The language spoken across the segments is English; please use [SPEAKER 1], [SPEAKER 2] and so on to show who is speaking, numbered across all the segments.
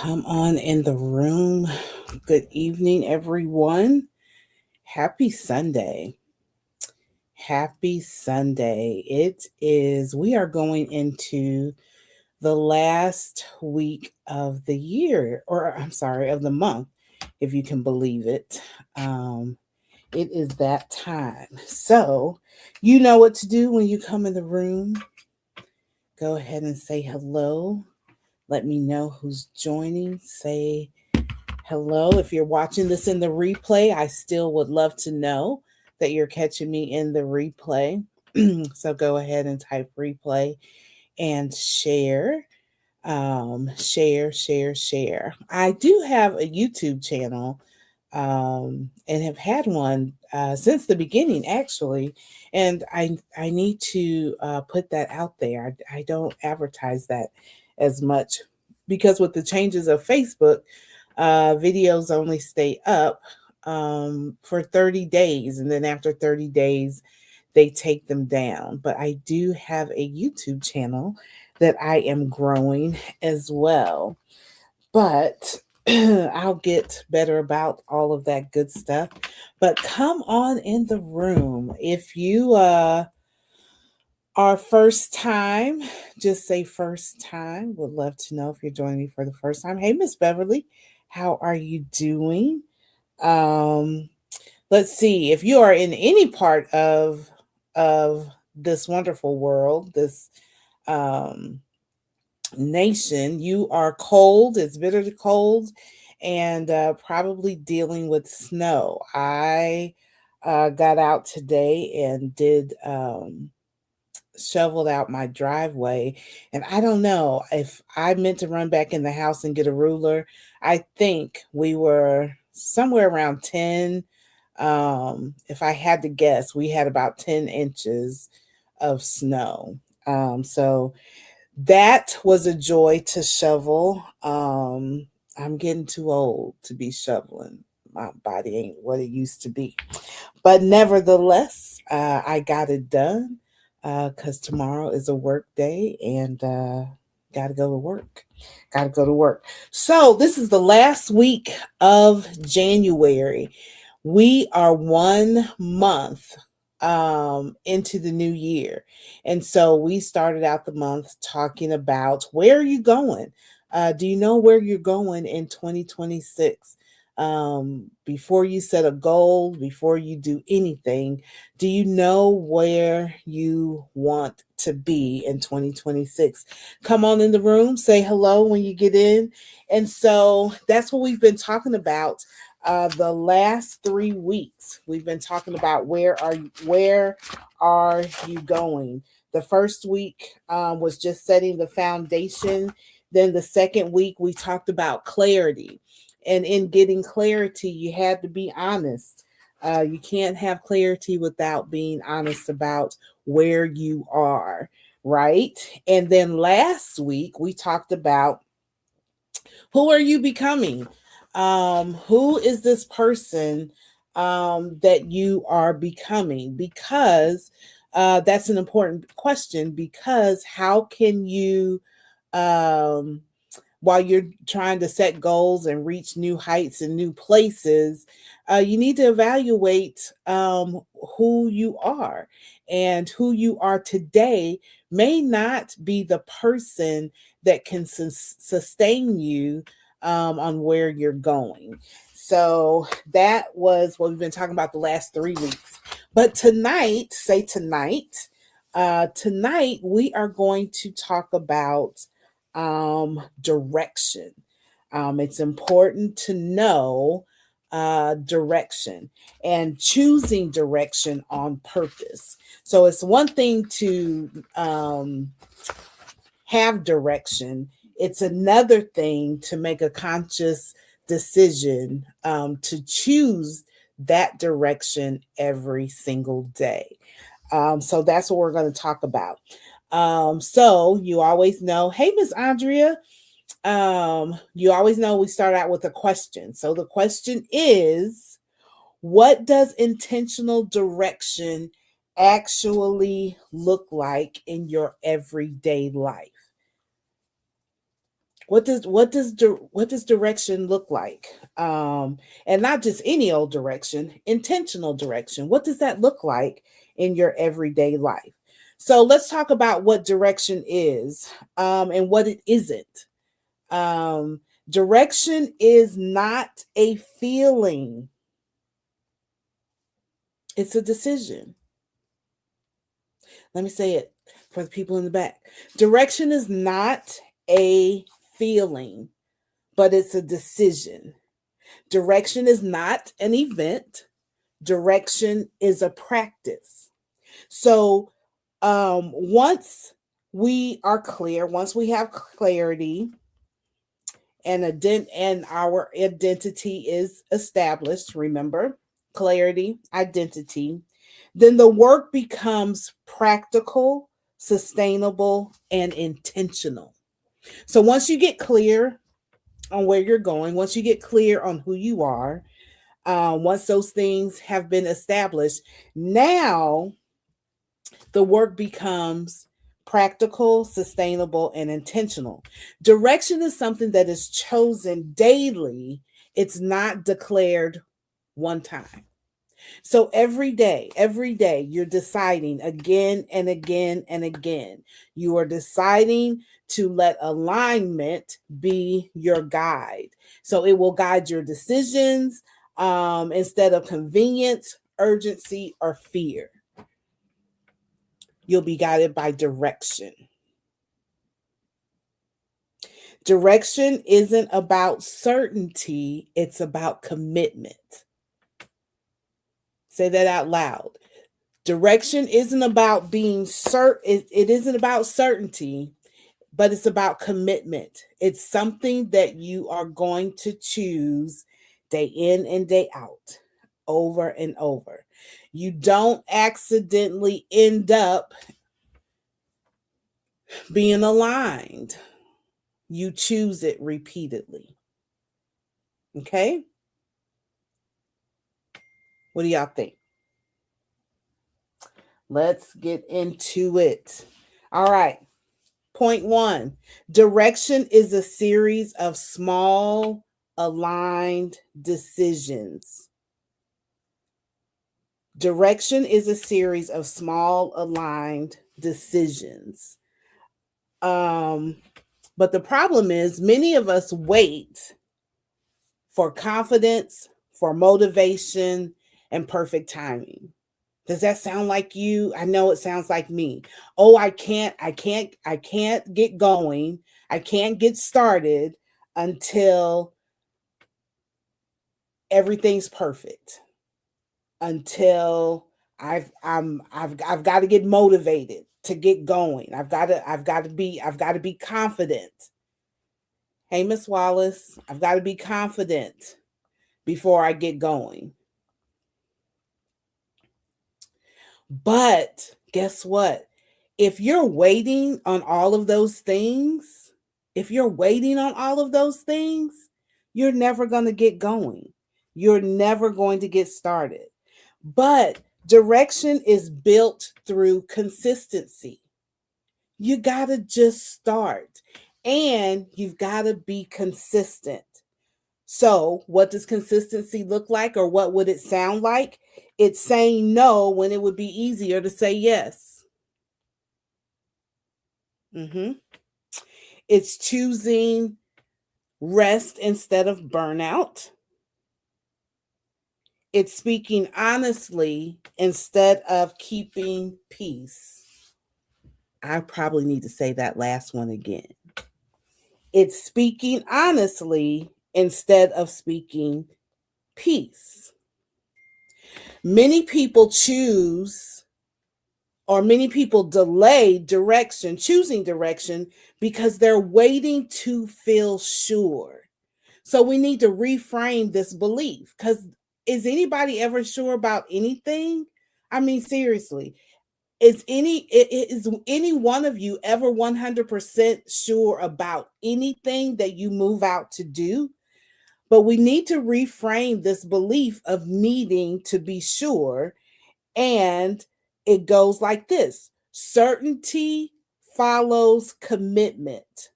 [SPEAKER 1] Come on in the room. Good evening, everyone. Happy Sunday. Happy Sunday. We are going into the last week of the year, or I'm sorry, of the month, if you can believe it. Um, it is that time. So, you know what to do when you come in the room. Go ahead and say hello. Let me know who's joining. Say hello. If you're watching this in the replay, I still would love to know that you're catching me in the replay. So go ahead and type replay and share. Share. I do have a YouTube channel and have had one since the beginning, actually. And I need to put that out there. I don't advertise that as much because with the changes of Facebook, videos only stay up for 30 days. And then after 30 days, they take them down. But I do have a YouTube channel that I am growing as well. But I'll get better about all of that good stuff. But come on in the room. If you are first time, just say first time. Would love to know if you're joining me for the first time. Hey, Miss Beverly, how are you doing? Um, let's see if you are in any part of this wonderful world, this um nation. You are cold, it's bitterly cold, and probably dealing with snow. I got out today and did shoveled out my driveway, and I don't know if I meant to run back in the house and get a ruler. I think we were somewhere around 10. If I had to guess, we had about 10 inches of snow. So that was a joy to shovel. I'm getting too old to be shoveling. My body ain't what it used to be. But nevertheless, I got it done because tomorrow is a work day and got to go to work. Got to go to work. So, this is the last week of January. We are 1 month into the new year. And so we started out the month talking about where are you going? Do you know where you're going in 2026? Before you set a goal, before you do anything, do you know where you want to be in 2026? Come on in the room, say hello when you get in. And so that's what we've been talking about the last 3 weeks. We've been talking about where are you going. The first week was just setting the foundation. Then the second week we talked about clarity, and in getting clarity, you had to be honest. You can't have clarity without being honest about where you are, right? And then last week we talked about who are you becoming? Who is this person that you are becoming? Because that's an important question. Because how can you, um, while you're trying to set goals and reach new heights and new places, you need to evaluate who you are. And who you are today may not be the person that can sustain you on where you're going. So that was what we've been talking about the last 3 weeks. But tonight, say tonight, tonight we are going to talk about direction. It's important to know direction and choosing direction on purpose. So it's one thing to have direction, it's another thing to make a conscious decision to choose that direction every single day. So that's what we're going to talk about. So you always know, hey, Miss Andrea, you always know we start out with a question. So the question is, what does intentional direction actually look like in your everyday life? What does direction look like? And not just any old direction, intentional direction. What does that look like in your everyday life? So let's talk about what direction is, and what it isn't. Direction is not a feeling, it's a decision. Let me say it for the people in the back. Direction is not a feeling, but it's a decision. Direction is not an event. Direction is a practice. So, once once we have clarity, and our identity is established, remember, clarity, identity, then the work becomes practical, sustainable, and intentional. So once you get clear on where you're going, once you get clear on who you are, once those things have been established, now the work becomes practical, sustainable, and intentional. Direction is something that is chosen daily, it's not declared one time. So every day, you're deciding again and again and again. You are deciding to let alignment be your guide. So it will guide your decisions, instead of convenience, urgency, or fear. You'll be guided by direction. Direction isn't about certainty, it's about commitment. Say that out loud. Direction isn't about being certain, it isn't about certainty, but it's about commitment. It's something that you are going to choose day in and day out, over and over. You don't accidentally end up being aligned. You choose it repeatedly. Okay? What do y'all think? Let's get into it. All right. Point one, direction is a series of small, aligned decisions. Direction is a series of small, aligned decisions. But the problem is, many of us wait for confidence, for motivation, and perfect timing. Does that sound like you? I know it sounds like me. Oh, I can't get going. I can't get started until everything's perfect. Until I've got to get motivated to get going. I've got to be confident. Hey, Miss Wallace, I've got to be confident before I get going. But guess what? If you're waiting on all of those things, if you're waiting on all of those things, you're never going to get going. You're never going to get started. But direction is built through consistency. You got to just start, and you've got to be consistent. So, what does consistency look like, or what would it sound like? It's saying no when it would be easier to say yes. hmm It's choosing rest instead of burnout. It's speaking honestly instead of keeping peace. I probably need to say that last one again. It's speaking honestly instead of speaking peace. Many people choose, or many people delay choosing direction, because they're waiting to feel sure. So we need to reframe this belief, because is anybody ever sure about anything? I mean, seriously, is any one of you ever 100% sure about anything that you move out to do? But we need to reframe this belief of needing to be sure. And it goes like this: certainty follows commitment.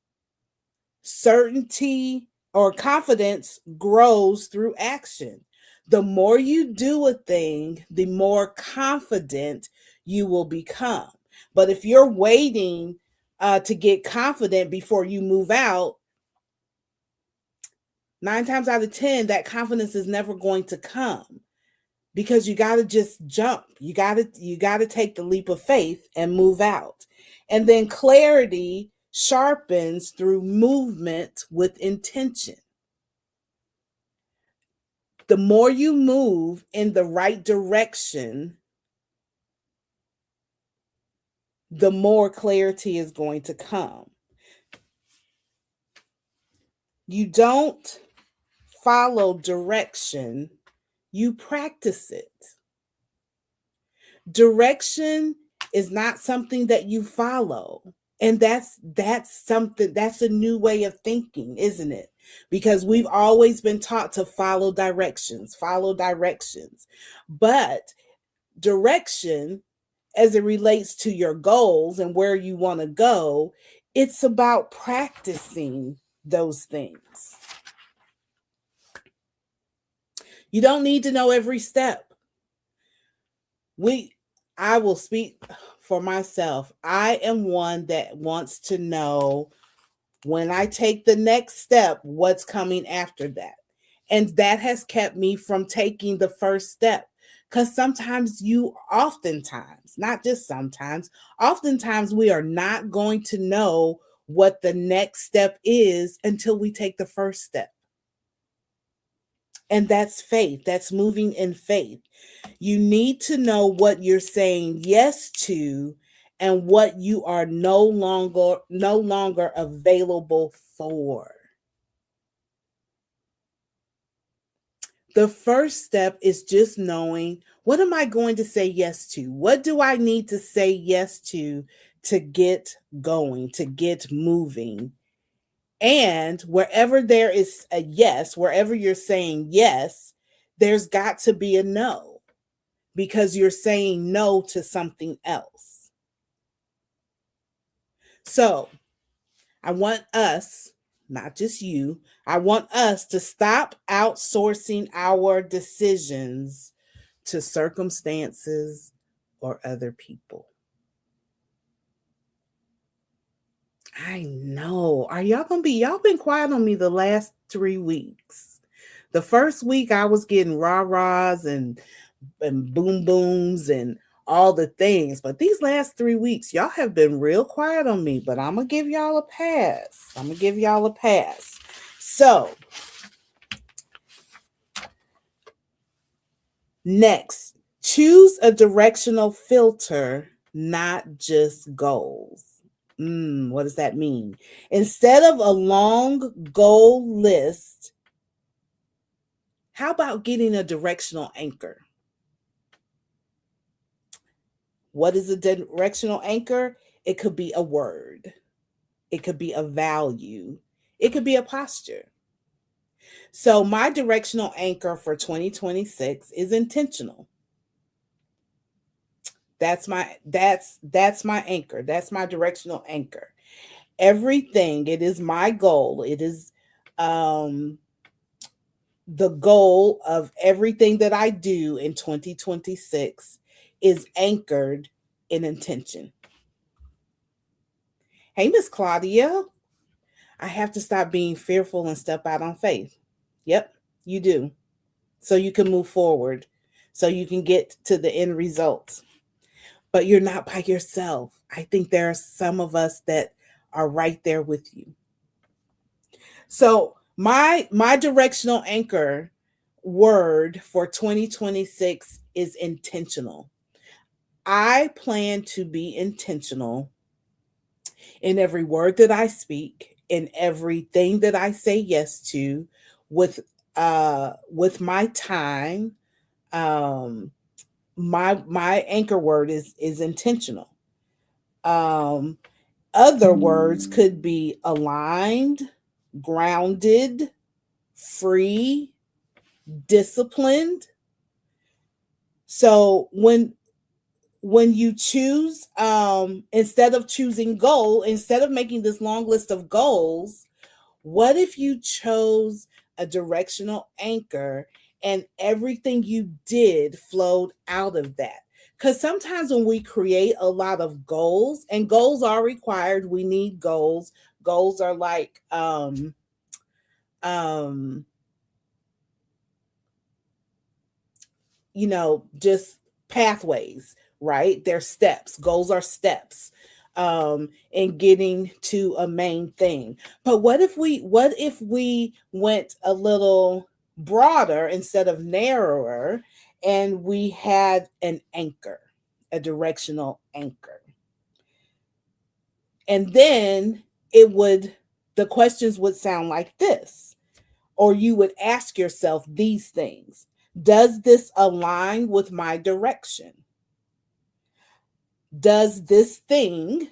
[SPEAKER 1] Certainty or confidence grows through action. The more you do a thing, the more confident you will become. But if you're waiting to get confident before you move out, 9 times out of 10, that confidence is never going to come, because you got to just jump. You got to take the leap of faith and move out. And then clarity sharpens through movement with intention. The more you move in the right direction, the more clarity is going to come. You don't follow direction, you practice it. Direction is not something that you follow. And that's something, that's a new way of thinking, isn't it? Because we've always been taught to follow directions, follow directions. But direction, as it relates to your goals and where you want to go, it's about practicing those things. You don't need to know every step. I will speak for myself. I am one that wants to know, when I take the next step, what's coming after that. And that has kept me from taking the first step. Because oftentimes, not just sometimes, oftentimes we are not going to know what the next step is until we take the first step. And that's faith. That's moving in faith. You need to know what you're saying yes to and what you are no longer available for. The first step is just knowing, what am I going to say yes to? What do I need to say yes to get going, to get moving? And wherever there is a yes, wherever you're saying yes, there's got to be a no, because you're saying no to something else. So I want us, not just you, I want us to stop outsourcing our decisions to circumstances or other people. I know. Y'all been quiet on me the last 3 weeks. The first week I was getting rah-rahs and boom booms and all the things. But these last 3 weeks, y'all have been real quiet on me, but I'm going to give y'all a pass. So, next, choose a directional filter, not just goals. What does that mean? Instead of a long goal list, how about getting a directional anchor? What is a directional anchor? It could be a word. It could be a value. It could be a posture. So my directional anchor for 2026 is intentional. That's my anchor. That's my directional anchor. Everything, it is my goal. It is the goal of everything that I do in 2026 is anchored in intention. Hey, Miss Claudia, I have to stop being fearful and step out on faith. Yep, you do. So you can move forward, so you can get to the end result. But you're not by yourself. I think there are some of us that are right there with you. So my directional anchor word for 2026 is intentional. I plan to be intentional in every word that I speak, in everything that I say yes to, with my time. My anchor word is intentional. Other words could be aligned, grounded, free, disciplined. So when you choose, instead of making this long list of goals, What if you chose a directional anchor and everything you did flowed out of that? Because sometimes when we create a lot of goals, and goals are required, we need goals. Goals are like um just pathways, right? They're steps. Goals are steps in getting to a main thing. But what if we went a little broader instead of narrower, and we had an anchor, a directional anchor? And then it would the questions would sound like this, or you would ask yourself these things. Does this align with my direction? Does this thing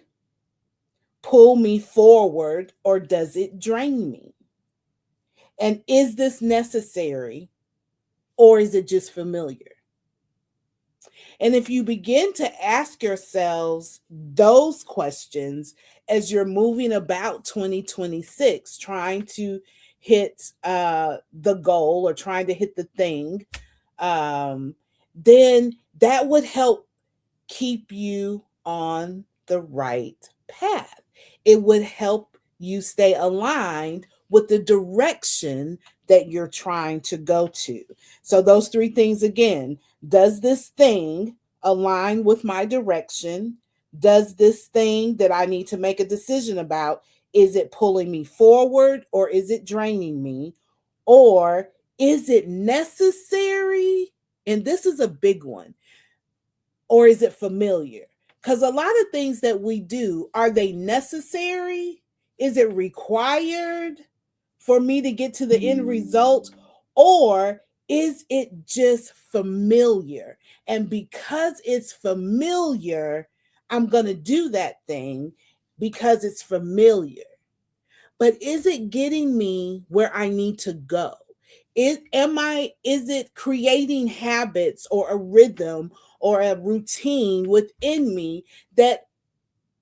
[SPEAKER 1] pull me forward or does it drain me? And is this necessary or is it just familiar? And if you begin to ask yourselves those questions as you're moving about 2026, trying to hit the goal or trying to hit the thing, um, then that would help keep you on the right path. It would help you stay aligned with the direction that you're trying to go to. So, those three things again: does this thing align with my direction? Does this thing that I need to make a decision about, is it pulling me forward or is it draining me? Or is it necessary? And this is a big one. Or is it familiar? Because a lot of things that we do, are they necessary? Is it required for me to get to the end result? Or is it just familiar? And because it's familiar, I'm going to do that thing because it's familiar. But is it getting me where I need to go? Is it creating habits or a rhythm or a routine within me that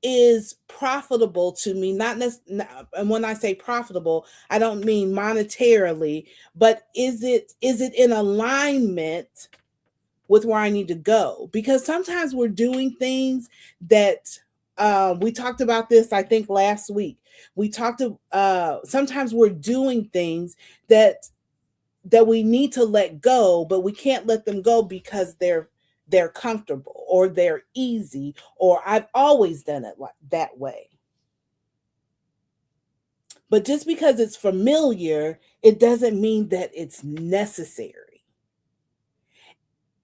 [SPEAKER 1] is profitable to me? Not necessarily, and when I say profitable, I don't mean monetarily, but is it in alignment with where I need to go? Because sometimes we're doing things that we talked about this, I think, last week. We talked to sometimes we're doing things that we need to let go, but we can't let them go because they're comfortable or they're easy or I've always done it like that way. But just because it's familiar, it doesn't mean that it's necessary.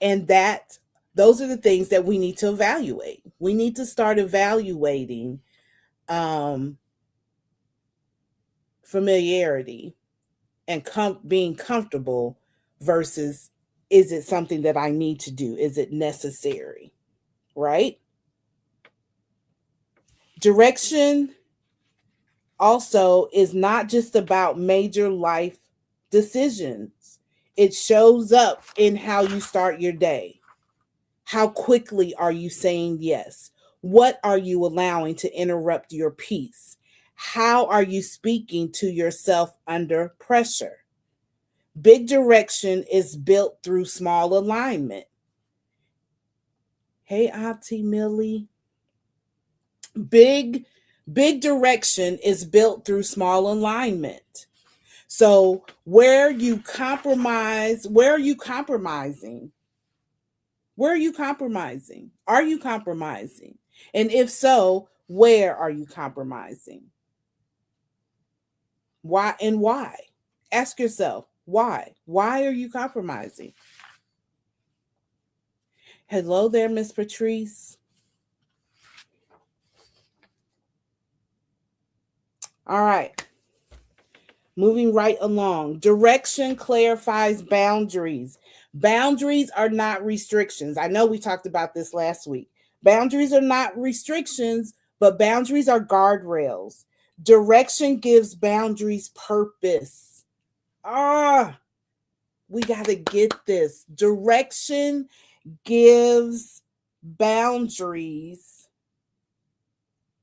[SPEAKER 1] And that those are the things that we need to evaluate. We need to start evaluating um, familiarity and being comfortable versus, is it something that I need to do? Is it necessary? Right? Direction also is not just about major life decisions. It shows up in how you start your day. How quickly are you saying yes? What are you allowing to interrupt your peace? How are you speaking to yourself under pressure? Big direction is built through small alignment. Hey, Auntie Millie. Big, big direction is built through small alignment. So where are you compromising? Where are you compromising? Are you compromising? And if so, where are you compromising? Why and why? Ask yourself, why? Why are you compromising? Hello there, Miss Patrice. All right. Moving right along. Direction clarifies boundaries. Boundaries are not restrictions. I know we talked about this last week. Boundaries are not restrictions, but boundaries are guardrails. Direction gives boundaries purpose. Ah, we got to get this. Direction gives boundaries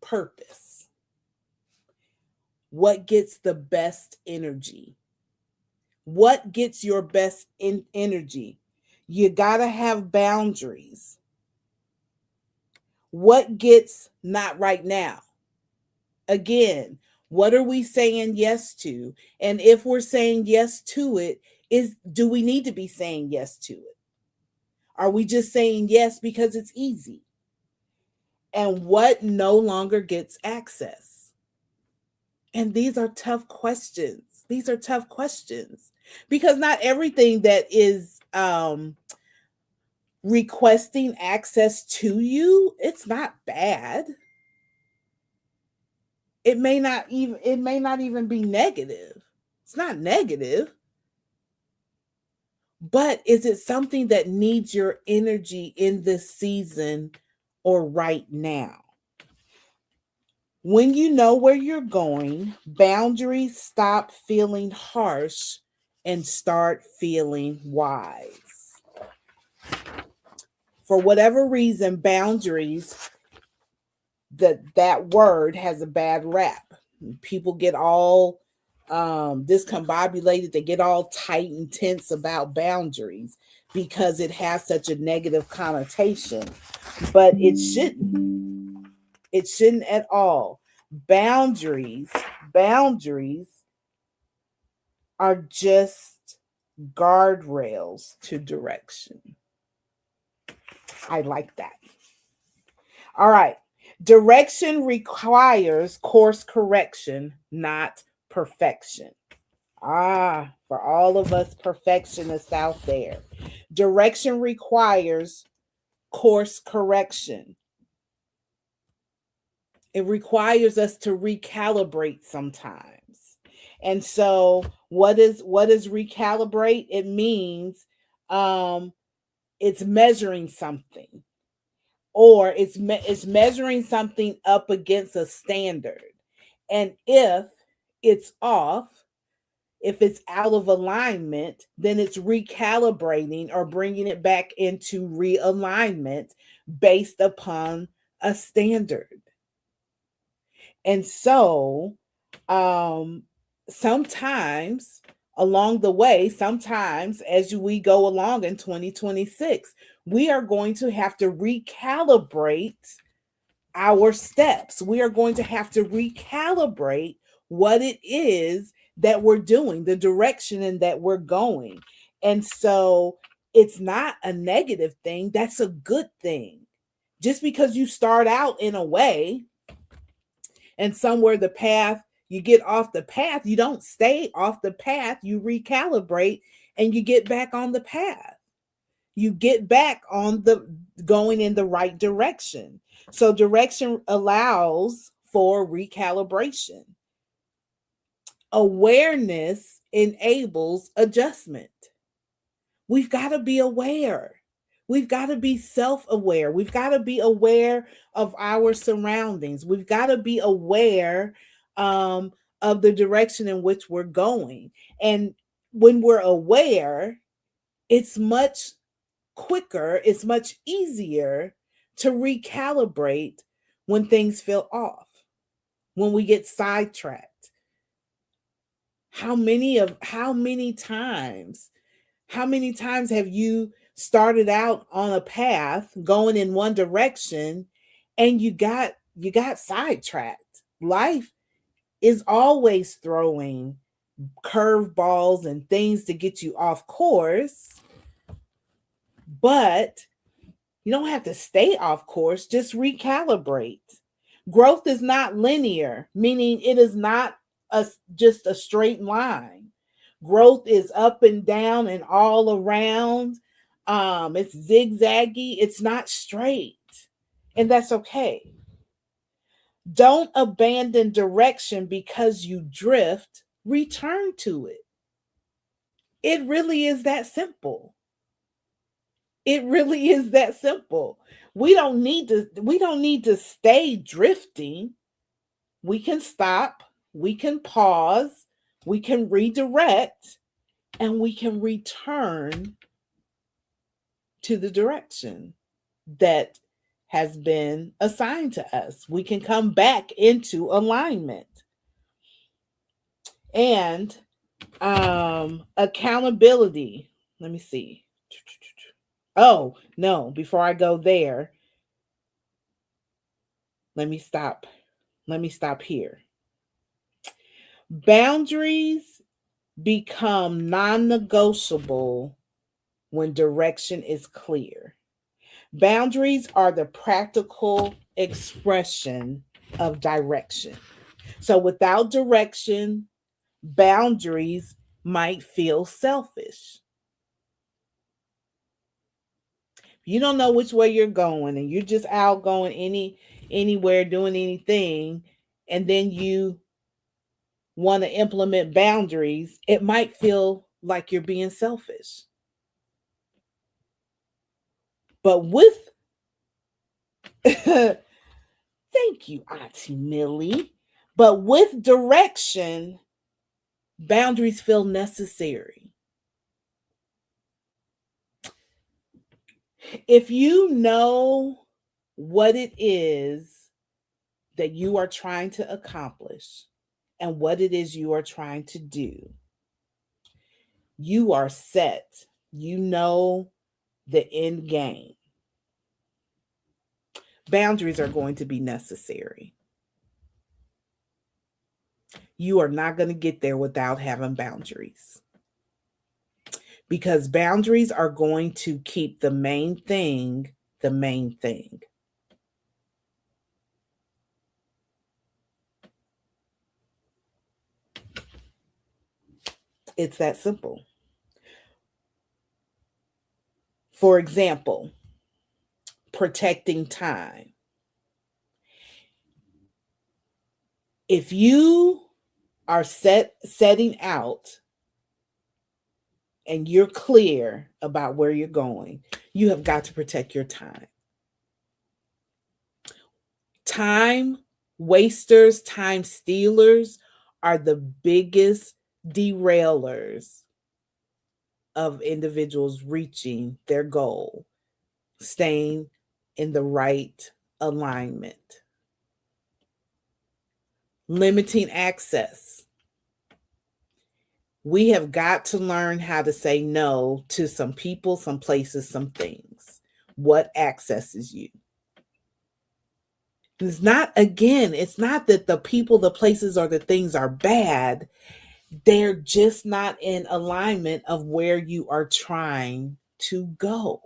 [SPEAKER 1] purpose. what gets the best energy. What gets your best energy? You got to have boundaries. What gets not right now? Again, what are we saying yes to? And if we're saying yes to it, do we need to be saying yes to it? Are we just saying yes because it's easy? And what no longer gets access? And these are tough questions. These are tough questions because not everything that is requesting access to you, it's not bad. It may not even be negative. It's not negative. But is it something that needs your energy in this season or right now? When you know where you're going, boundaries stop feeling harsh and start feeling wise. For whatever reason, boundaries, that word has a bad rap. People get all discombobulated, they get all tight and tense about boundaries because it has such a negative connotation. But it shouldn't at all. Boundaries are just guardrails to direction. I like that. All right. Direction requires course correction, not perfection. For all of us perfectionists out there, direction requires course correction. It requires us to recalibrate sometimes. And so what is recalibrate? It means it's measuring something, or it's measuring something up against a standard. And if it's off, if it's out of alignment, then it's recalibrating or bringing it back into realignment based upon a standard. And so, um, sometimes along the way, sometimes as we go along in 2026, we are going to have to recalibrate our steps. We are going to have to recalibrate what it is that we're doing, the direction in that we're going. And so it's not a negative thing, that's a good thing. Just because you start out in a way and somewhere the path, you get off the path, you don't stay off the path, you recalibrate and you get back on the path. You get back on the going in the right direction. So direction allows for recalibration. Awareness enables adjustment. We've got to be aware. We've got to be self aware. We've got to be aware of our surroundings. We've got to be aware of the direction in which we're going. And when we're aware, it's much quicker, it's much easier to recalibrate when things feel off, when we get sidetracked. How many times have you started out on a path going in one direction and you got sidetracked? Life is always throwing curveballs and things to get you off course, but you don't have to stay off course, just recalibrate. Growth is not linear, meaning it is not just a straight line. Growth is up and down and all around. It's zigzaggy, it's not straight. And that's okay. Don't abandon direction because you drift, return to it. It really is that simple. It really is that simple. We don't need to stay drifting. We can stop, we can pause, we can redirect, and we can return to the direction that has been assigned to us. We can come back into alignment. And accountability. Let me see. Oh, no, before I go there, let me stop. Let me stop here. Boundaries become non negotiable when direction is clear. Boundaries are the practical expression of direction. So without direction, boundaries might feel selfish. You don't know which way you're going and you're just out going anywhere doing anything, and then you want to implement boundaries, it might feel like you're being selfish. But with thank you, Auntie Millie. But with direction, boundaries feel necessary. If you know what it is that you are trying to accomplish and what it is you are trying to do, you are set. You know the end game. Boundaries are going to be necessary. You are not going to get there without having boundaries, because boundaries are going to keep the main thing the main thing. It's that simple. For example, protecting time. If you are setting out and you're clear about where you're going, you have got to protect your time. Time wasters, time stealers are the biggest derailers of individuals reaching their goal, staying in the right alignment. Limiting access. We have got to learn how to say no to some people, some places, some things. What accesses you? It's not, again, it's not that the people, the places, or the things are bad. They're just not in alignment of where you are trying to go.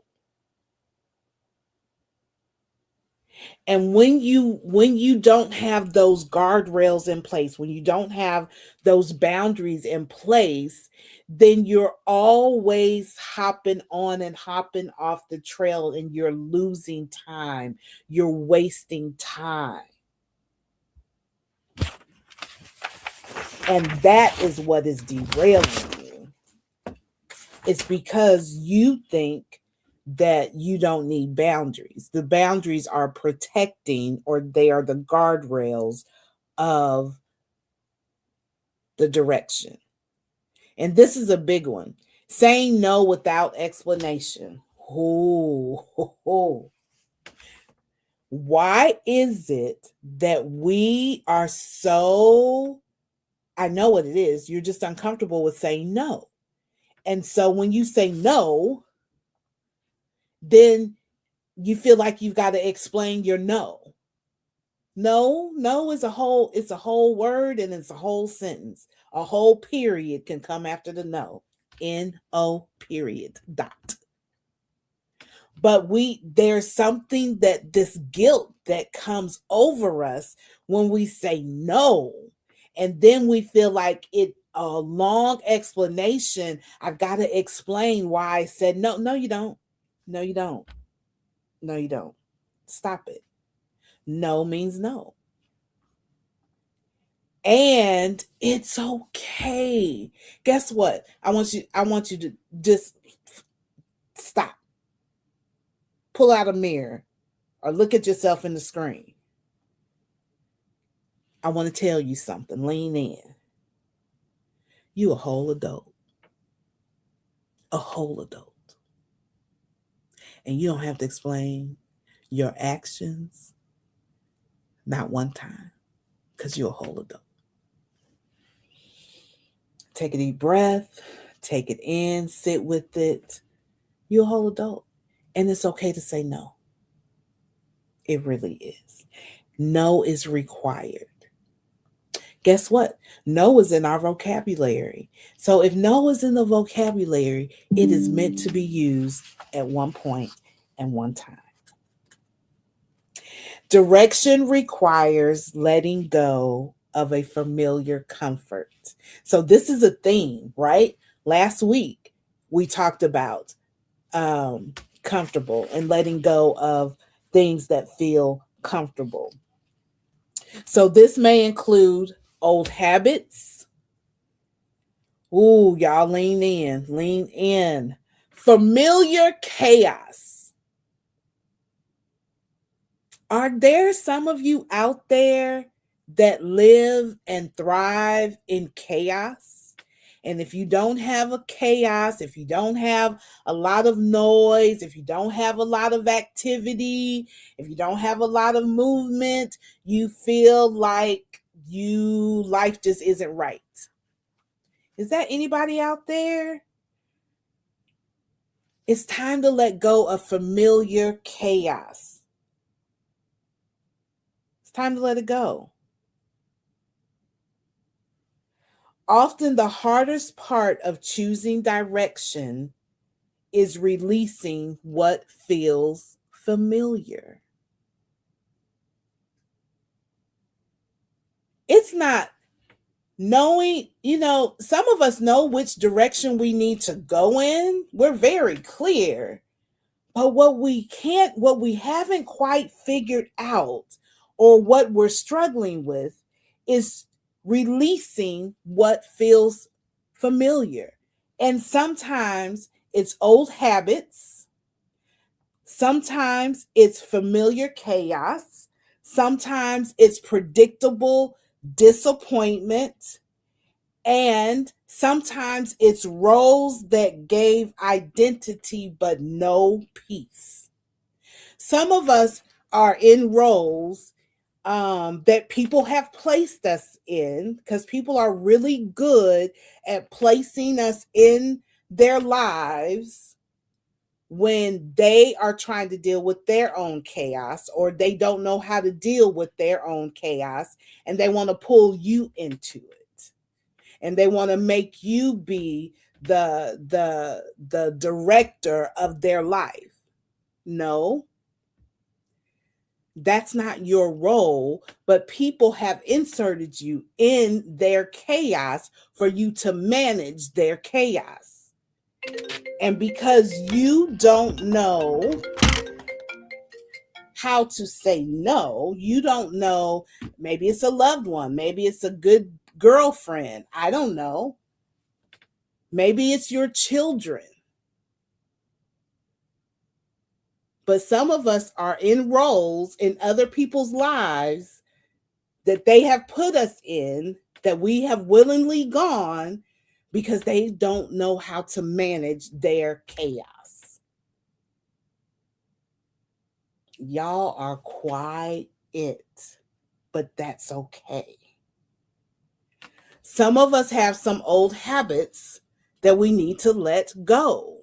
[SPEAKER 1] And when you don't have those guardrails in place, when you don't have those boundaries in place, then you're always hopping on and hopping off the trail, and you're losing time. You're wasting time. And that is what is derailing you. It's because you think that you don't need boundaries. The boundaries are protecting, or they are the guardrails of the direction. And this is a big one. Saying no without explanation. Oh. Why is it that we are so, I know what it is, you're just uncomfortable with saying no. And so when you say no, then you feel like you've got to explain your no. No is it's a whole word, and it's a whole sentence. A whole period can come after the no. N-O period dot. But there's something, that this guilt that comes over us when we say no. And then we feel like a long explanation. I've got to explain why I said no. No, you don't. No, you don't. No, you don't. Stop it. No means no. And it's okay. Guess what? I want you to just stop. Pull out a mirror or look at yourself in the screen. I want to tell you something. Lean in. You a whole adult. A whole adult. And you don't have to explain your actions not one time, because you're a whole adult. Take a deep breath, take it in, sit with it. You're a whole adult. And it's okay to say no. It really is. No is required. Guess what? No is in our vocabulary. So if no is in the vocabulary, it is meant to be used at one point and one time. Direction requires letting go of a familiar comfort. So this is a theme, right? Last week we talked about comfortable and letting go of things that feel comfortable. So this may include old habits. Ooh, y'all lean in, lean in. Familiar chaos. Are there some of you out there that live and thrive in chaos? And if you don't have a chaos, if you don't have a lot of noise, if you don't have a lot of activity, if you don't have a lot of movement, you feel like life just isn't right. Is that anybody out there? It's time to let go of familiar chaos. It's time to let it go. Often the hardest part of choosing direction is releasing what feels familiar. It's not knowing, some of us know which direction we need to go in. We're very clear. But what we haven't quite figured out, or what we're struggling with, is releasing what feels familiar. And sometimes it's old habits. Sometimes it's familiar chaos. Sometimes it's predictable disappointment. And sometimes it's roles that gave identity but no peace. Some of us are in roles that people have placed us in, because people are really good at placing us in their lives when they are trying to deal with their own chaos, or they don't know how to deal with their own chaos, and they want to pull you into it. And they want to make you be the director of their life. No, that's not your role, but people have inserted you in their chaos for you to manage their chaos. And because you don't know how to say no, you don't know, maybe it's a loved one, maybe it's a good girlfriend, I don't know. Maybe it's your children. But some of us are in roles in other people's lives that they have put us in, that we have willingly gone, because they don't know how to manage their chaos. Y'all are quiet, but that's okay. Some of us have some old habits that we need to let go.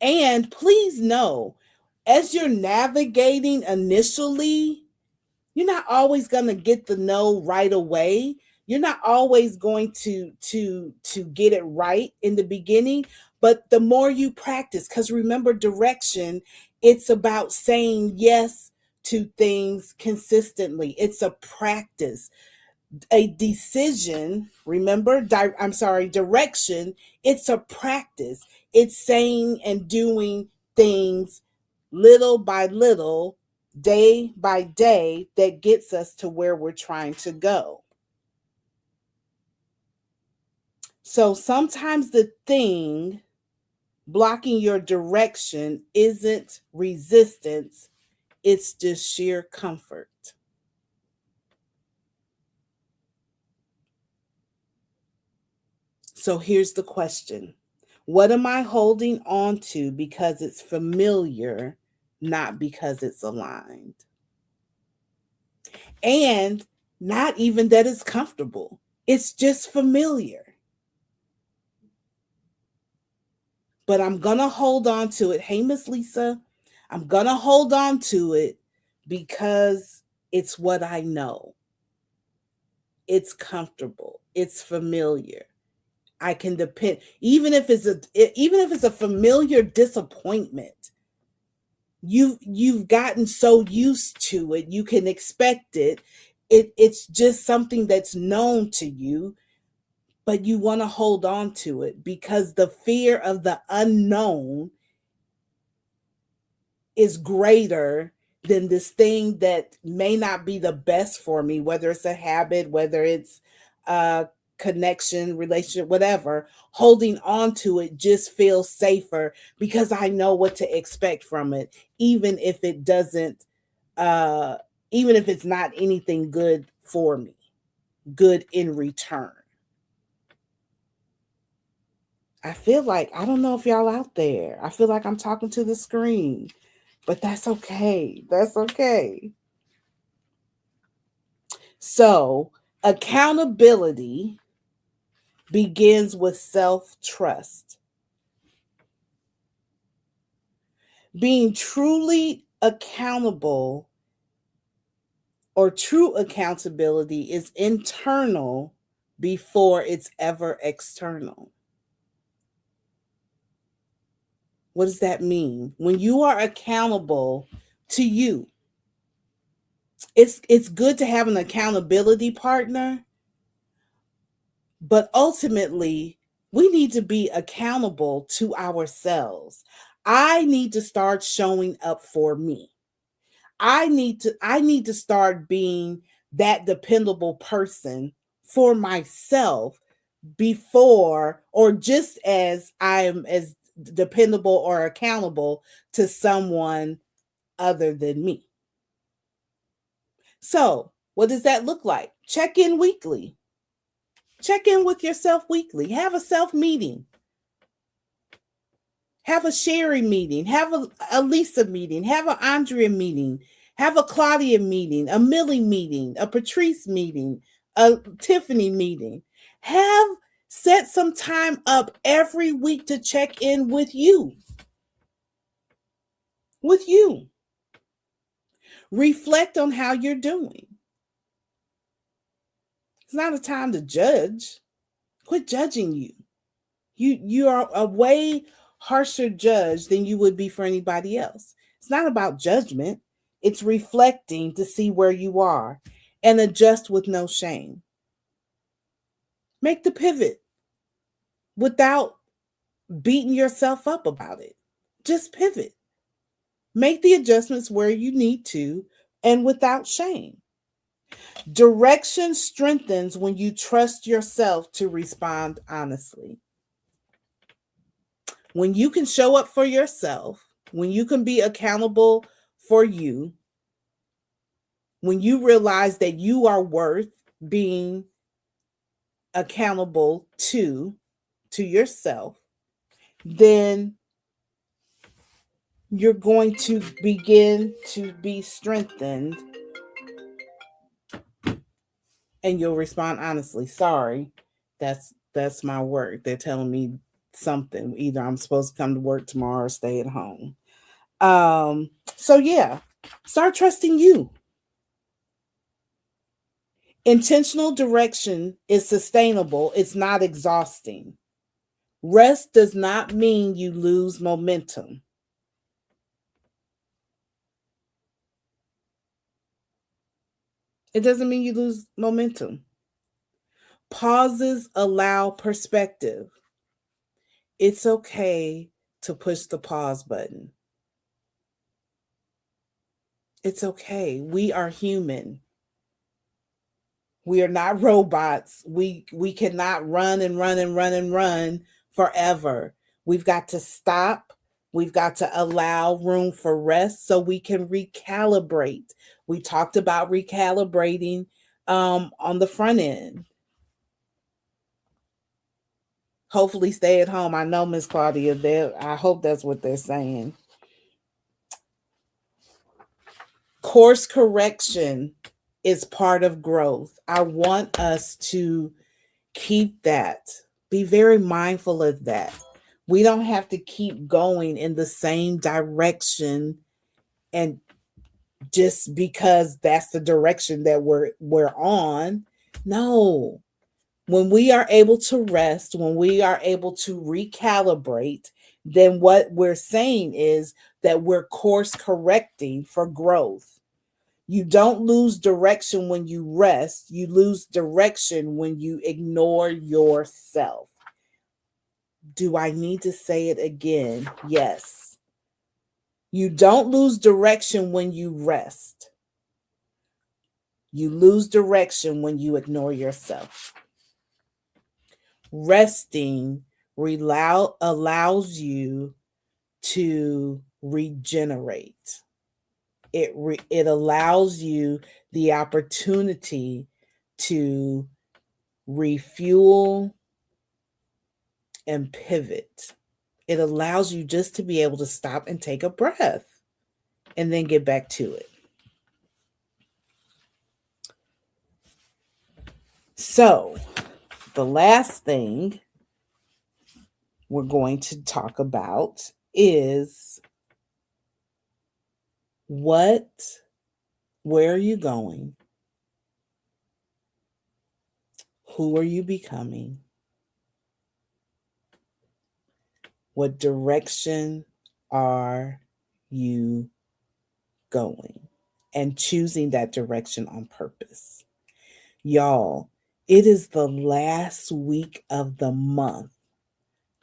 [SPEAKER 1] And please know, as you're navigating initially, you're not always going to get the no right away. You're not always going to get it right in the beginning, but the more you practice, because remember, direction, it's about saying yes to things consistently. It's a practice. A decision, remember, direction, it's a practice. It's saying and doing things little by little, day by day, that gets us to where we're trying to go. So sometimes the thing blocking your direction isn't resistance, it's just sheer comfort. So here's the question: what am I holding on to because it's familiar, not because it's aligned? And Not even that it's comfortable. It's just familiar. But I'm going to hold on to it. Hey, Miss Lisa, I'm going to hold on to it because it's what I know. It's comfortable. It's familiar. I can depend, even if it's a familiar disappointment. You've gotten so used to it, you can expect it. It's just something that's known to you, but you want to hold on to it because the fear of the unknown is greater than this thing that may not be the best for me, whether it's a habit, whether it's a connection, relationship, whatever. Holding on to it just feels safer because I know what to expect from it, even if it doesn't, uh, even if it's not anything good for me, good in return. I feel like, I don't know if y'all out there, I feel like I'm talking to the screen, but that's okay. That's okay. So, accountability begins with self trust. Being truly accountable or true accountability is internal before it's ever external. What does that mean? When you are accountable to you, it's good to have an accountability partner, but ultimately we need to be accountable to ourselves. I need to start showing up for me. I need to start being that dependable person for myself before, or just as I am as dependable or accountable to someone other than me. So, what does that look like? Check in weekly. Check in with yourself weekly. Have a self meeting. Have a Sherry meeting. Have a Lisa meeting. Have an Andrea meeting. Have a Claudia meeting. A Millie meeting. A Patrice meeting. A Tiffany meeting. Have set some time up every week to check in with you. With you. Reflect on how you're doing. It's not a time to judge. Quit judging you. You are a way harsher judge than you would be for anybody else. It's not about judgment. It's reflecting to see where you are and adjust with no shame. Make the pivot without beating yourself up about it. Just pivot. Make the adjustments where you need to and without shame. Direction strengthens when you trust yourself to respond honestly. When you can show up for yourself, when you can be accountable for you, when you realize that you are worth being accountable to yourself, then you're going to begin to be strengthened and you'll respond honestly. Sorry, that's my work. They're telling me something. Either I'm supposed to come to work tomorrow or stay at home. So yeah, start trusting you. Intentional direction is sustainable, it's not exhausting. Rest does not mean you lose momentum. It doesn't mean you lose momentum. Pauses allow perspective. It's okay to push the pause button. It's okay. We are human. We are not robots. We cannot run and run and run and run forever. We've got to stop. We've got to allow room for rest so we can recalibrate. We talked about recalibrating on the front end. Hopefully stay at home. I know, Miss Claudia, I hope that's what they're saying. Course correction is part of growth. I want us to keep that, be very mindful of that. We don't have to keep going in the same direction and just because that's the direction that we're on. No. When we are able to rest, when we are able to recalibrate, then what we're saying is that we're course correcting for growth. You don't lose direction when you rest. You lose direction when you ignore yourself. Do I need to say it again? Yes. You don't lose direction when you rest. You lose direction when you ignore yourself. Resting allows you to regenerate. It allows you the opportunity to refuel and pivot. It allows you just to be able to stop and take a breath and then get back to it. So, the last thing we're going to talk about is where are you going? Who are you becoming? What direction are you going? And choosing that direction on purpose. Y'all, it is the last week of the month.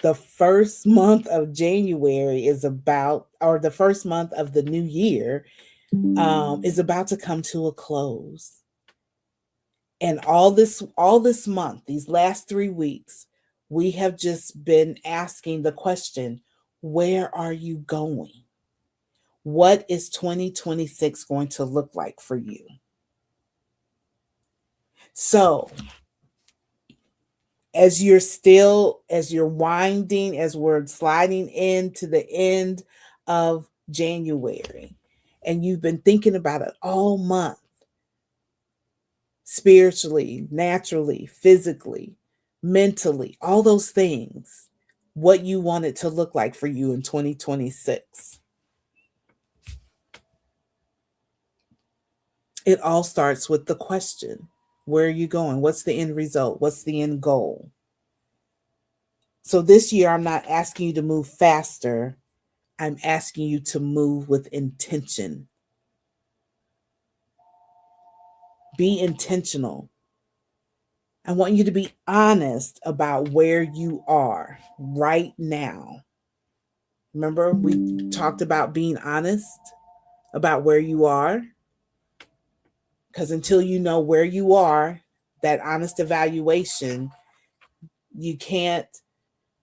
[SPEAKER 1] The first month of January is about, or the first month of the new year is about to come to a close. And all this month, these last 3 weeks, we have just been asking the question, where are you going? What is 2026 going to look like for you? So, as you're winding, as we're sliding into the end of January, and you've been thinking about it all month, spiritually, naturally, physically, mentally, all those things, what you want it to look like for you in 2026. It all starts with the question, where are you going? What's the end result? What's the end goal? So this year, I'm not asking you to move faster. I'm asking you to move with intention. Be intentional. I want you to be honest about where you are right now. Remember, we talked about being honest about where you are? Because until you know where you are, that honest evaluation, you can't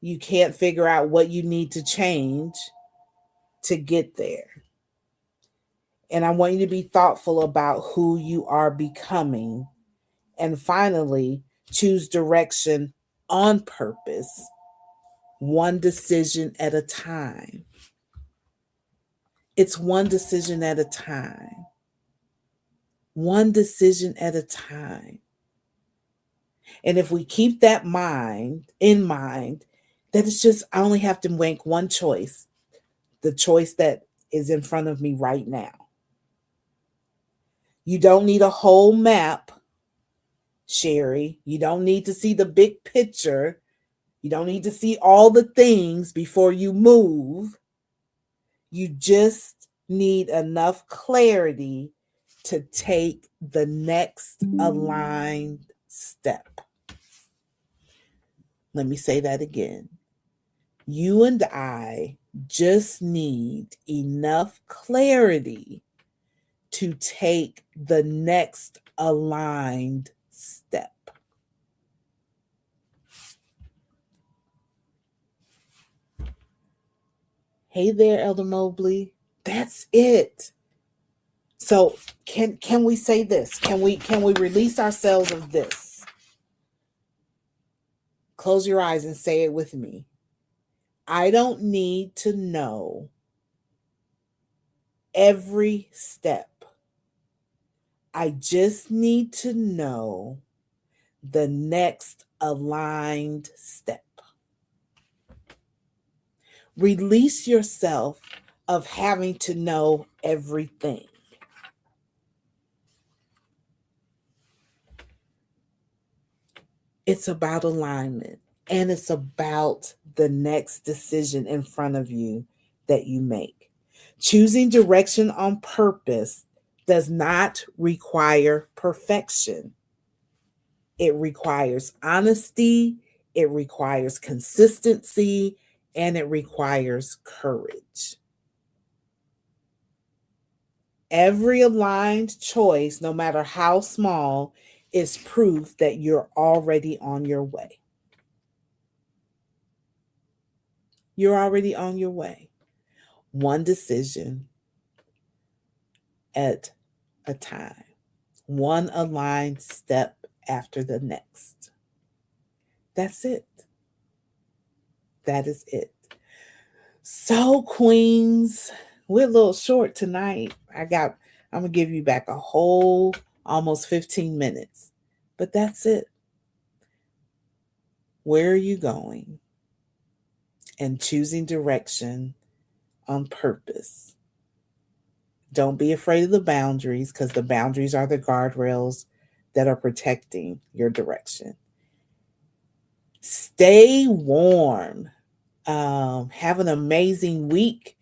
[SPEAKER 1] figure out what you need to change to get there. And I want you to be thoughtful about who you are becoming. And finally, choose direction on purpose, one decision at a time. It's one decision at a time. One decision at a time. And if we keep that in mind, that it's just, I only have to make one choice, the choice that is in front of me right now. You don't need a whole map, Sherry. You don't need to see the big picture. You don't need to see all the things before you move. You just need enough clarity to take the next aligned step. Let me say that again. You and I just need enough clarity to take the next aligned step. Hey there, Elder Mobley. That's it. So can we say this? Can we release ourselves of this? Close your eyes and say it with me. I don't need to know every step. I just need to know the next aligned step. Release yourself of having to know everything. It's about alignment, and it's about the next decision in front of you that you make. Choosing direction on purpose does not require perfection. It requires honesty, it requires consistency, and it requires courage. Every aligned choice, no matter how small, is proof that you're already on your way. You're already on your way. One decision at a time, one aligned step after the next. That's it. That is it. So, Queens, we're a little short tonight. I'm gonna give you back a whole almost 15 minutes. But that's it. Where are you going? And choosing direction on purpose. Don't be afraid of the boundaries, because the boundaries are the guardrails that are protecting your direction. Stay warm. Have an amazing week.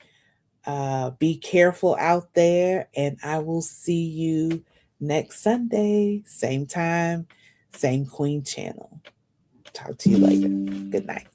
[SPEAKER 1] Be careful out there, and I will see you next Sunday, same time, same Queen channel. Talk to you later. Good night.